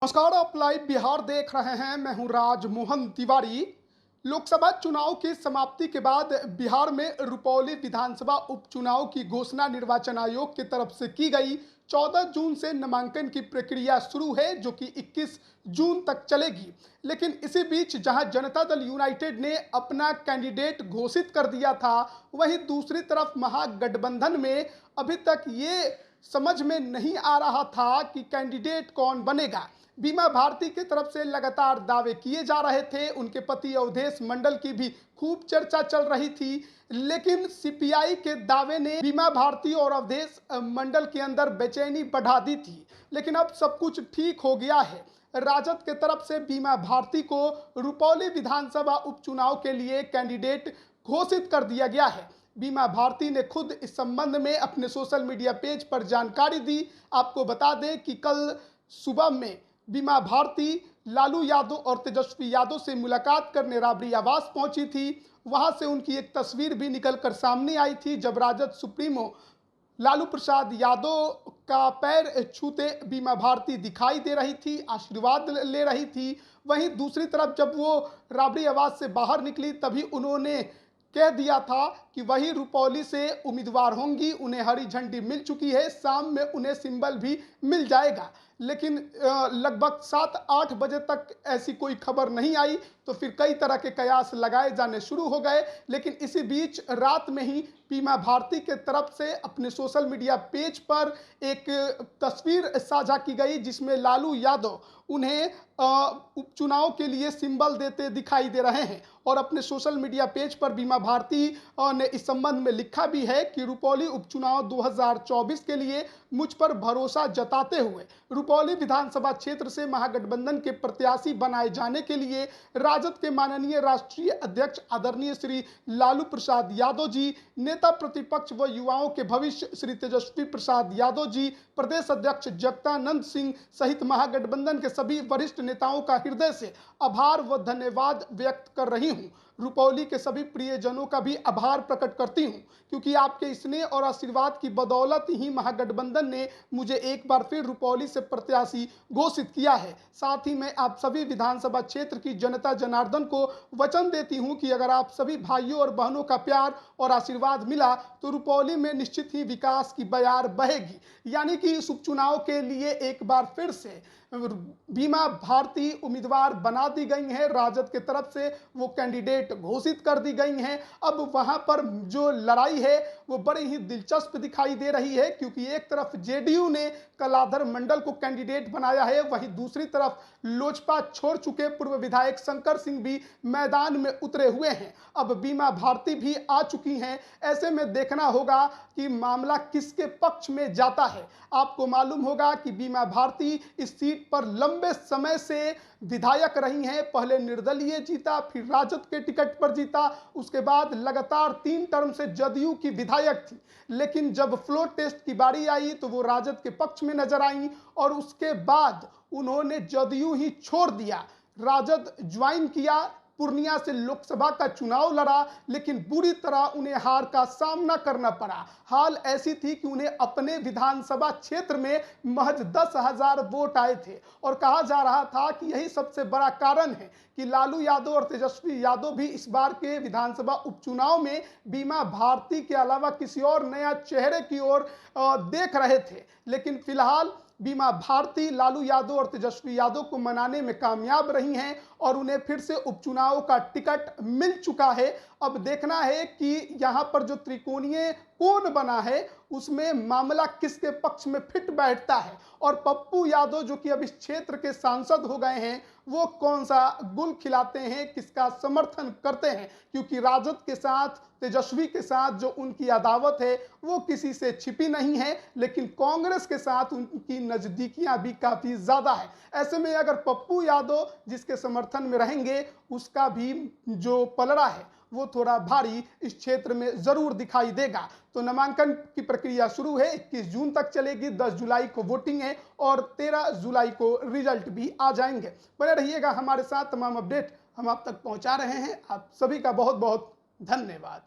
नमस्कार, आप लाइव बिहार देख रहे हैं। मैं हूं राजमोहन तिवारी। लोकसभा चुनाव की समाप्ति के बाद बिहार में रुपौली विधानसभा उपचुनाव की घोषणा निर्वाचन आयोग की तरफ से की गई। 14 जून से नामांकन की प्रक्रिया शुरू है, जो कि 21 जून तक चलेगी। लेकिन इसी बीच जहां जनता दल यूनाइटेड ने अपना कैंडिडेट घोषित कर दिया था, वहीं दूसरी तरफ महागठबंधन में अभी तक ये समझ में नहीं आ रहा था कि कैंडिडेट कौन बनेगा। बीमा भारती की तरफ से लगातार दावे किए जा रहे थे, उनके पति अवधेश मंडल की भी खूब चर्चा चल रही थी। लेकिन सीपीआई के दावे ने बीमा भारती और अवधेश मंडल के अंदर बेचैनी बढ़ा दी थी। लेकिन अब सब कुछ ठीक हो गया है। राजद के तरफ से बीमा भारती को रुपौली विधानसभा उपचुनाव के लिए कैंडिडेट घोषित कर दिया गया है। बीमा भारती ने खुद इस संबंध में अपने सोशल मीडिया पेज पर जानकारी दी। आपको बता दें कि कल सुबह में बीमा भारती लालू यादव और तेजस्वी यादव से मुलाकात करने राबड़ी आवास पहुंची थी। वहां से उनकी एक तस्वीर भी निकलकर सामने आई थी, जब राजद सुप्रीमो लालू प्रसाद यादव का पैर छूते बीमा भारती दिखाई दे रही थी, आशीर्वाद ले रही थी। वहीं दूसरी तरफ जब वो राबड़ी आवास से बाहर निकली, तभी उन्होंने कह दिया था कि वही रुपौली से उम्मीदवार होंगी। उन्हें हरी झंडी मिल चुकी है, शाम में उन्हें सिंबल भी मिल जाएगा। लेकिन लगभग 7-8 बजे तक ऐसी कोई खबर नहीं आई, तो फिर कई तरह के कयास लगाए जाने शुरू हो गए। लेकिन इसी बीच रात में ही बीमा भारती के तरफ से अपने सोशल मीडिया पेज पर एक तस्वीर साझा की गई, जिसमें लालू यादव उन्हें उपचुनाव के लिए सिंबल देते दिखाई दे रहे हैं। और अपने सोशल मीडिया पेज पर बीमा भारती ने इस संबंध में लिखा भी है कि रुपौली उपचुनाव 2024 के लिए मुझ पर भरोसा जताते हुए रुपौली विधानसभा क्षेत्र से महागठबंधन के प्रत्याशी बनाए जाने के लिए राजद के माननीय राष्ट्रीय अध्यक्ष आदरणीय श्री लालू प्रसाद यादव जी, नेता प्रतिपक्ष व युवाओं के भविष्य श्री तेजस्वी प्रसाद यादव जी, प्रदेश अध्यक्ष जगदानंद सिंह सहित महागठबंधन के सभी वरिष्ठ नेताओं का हृदय से आभार व धन्यवाद व्यक्त कर रही हूं। रुपौली के सभी प्रियजनों का भी आभार प्रकट करती हूं, क्योंकि आपके स्नेह और आशीर्वाद की बदौलत ही महागठबंधन ने मुझे एक बार फिर रुपौली से प्रत्याशी घोषित किया है। साथ ही मैं आप सभी विधानसभा क्षेत्र की जनता जनार्दन को वचन देती हूं कि अगर आप सभी भाइयों और बहनों का प्यार और आशीर्वाद मिला तो रुपौली में निश्चित ही विकास की बयार बहेगी। यानी कि इस उपचुनाव के लिए एक बार फिर से बीमा भारती उम्मीदवार बना दी गई हैं। राजद के तरफ से वो कैंडिडेट घोषित कर दी गई हैं। अब वहां पर जो लड़ाई है वो बड़ी ही दिलचस्प दिखाई दे रही है, क्योंकि एक तरफ जेडीयू ने कलाधर मंडल को कैंडिडेट बनाया है, वहीं दूसरी तरफ लोजपा छोड़ चुके पूर्व विधायक शंकर सिंह भी मैदान में उतरे हुए हैं। अब बीमा भारती भी आ चुकी हैं। ऐसे में देखना होगा कि मामला किसके पक्ष में जाता है। आपको मालूम होगा कि बीमा भारती इस सीट पर लंबे समय से विधायक रही हैं। पहले निर्दलीय जीता, फिर राजद के टिकट पर जीता, उसके बाद लगातार 3 टर्म से जदयू की विधायक थी। लेकिन जब फ्लोर टेस्ट की बारी आई तो वो राजद के पक्ष में नजर आई और उसके बाद उन्होंने जदयू ही छोड़ दिया, राजद ज्वाइन किया, पूर्णिया से लोकसभा का चुनाव लड़ा। लेकिन बुरी तरह उन्हें हार का सामना करना पड़ा। हाल ऐसी थी कि उन्हें अपने विधानसभा क्षेत्र में महज 10,000 वोट आए थे और कहा जा रहा था कि यही सबसे बड़ा कारण है कि लालू यादव और तेजस्वी यादव भी इस बार के विधानसभा उपचुनाव में बीमा भारती के अलावा किसी और नया चेहरे की ओर देख रहे थे। लेकिन फिलहाल बीमा भारती लालू यादव और तेजस्वी यादव को मनाने में कामयाब रही हैं और उन्हें फिर से उपचुनाव का टिकट मिल चुका है। अब देखना है कि यहाँ पर जो त्रिकोणीय कोण बना है उसमें मामला किसके पक्ष में फिट बैठता है और पप्पू यादव जो कि अब इस क्षेत्र के सांसद हो गए हैं, वो कौन सा गुल खिलाते हैं, किसका समर्थन करते हैं। क्योंकि राजद के साथ, तेजस्वी के साथ जो उनकी अदावत है वो किसी से छिपी नहीं है, लेकिन कांग्रेस के साथ उनकी नजदीकियां भी काफी ज्यादा है। ऐसे में अगर पप्पू यादव जिसके समर्थन में रहेंगे, उसका भी जो पलड़ा है वो थोड़ा भारी इस क्षेत्र में जरूर दिखाई देगा। तो नामांकन की प्रक्रिया शुरू है, 21 जून तक चलेगी। 10 जुलाई को वोटिंग है और 13 जुलाई को रिजल्ट भी आ जाएंगे। बने रहिएगा हमारे साथ, तमाम अपडेट हम आप तक पहुंचा रहे हैं। आप सभी का बहुत बहुत धन्यवाद।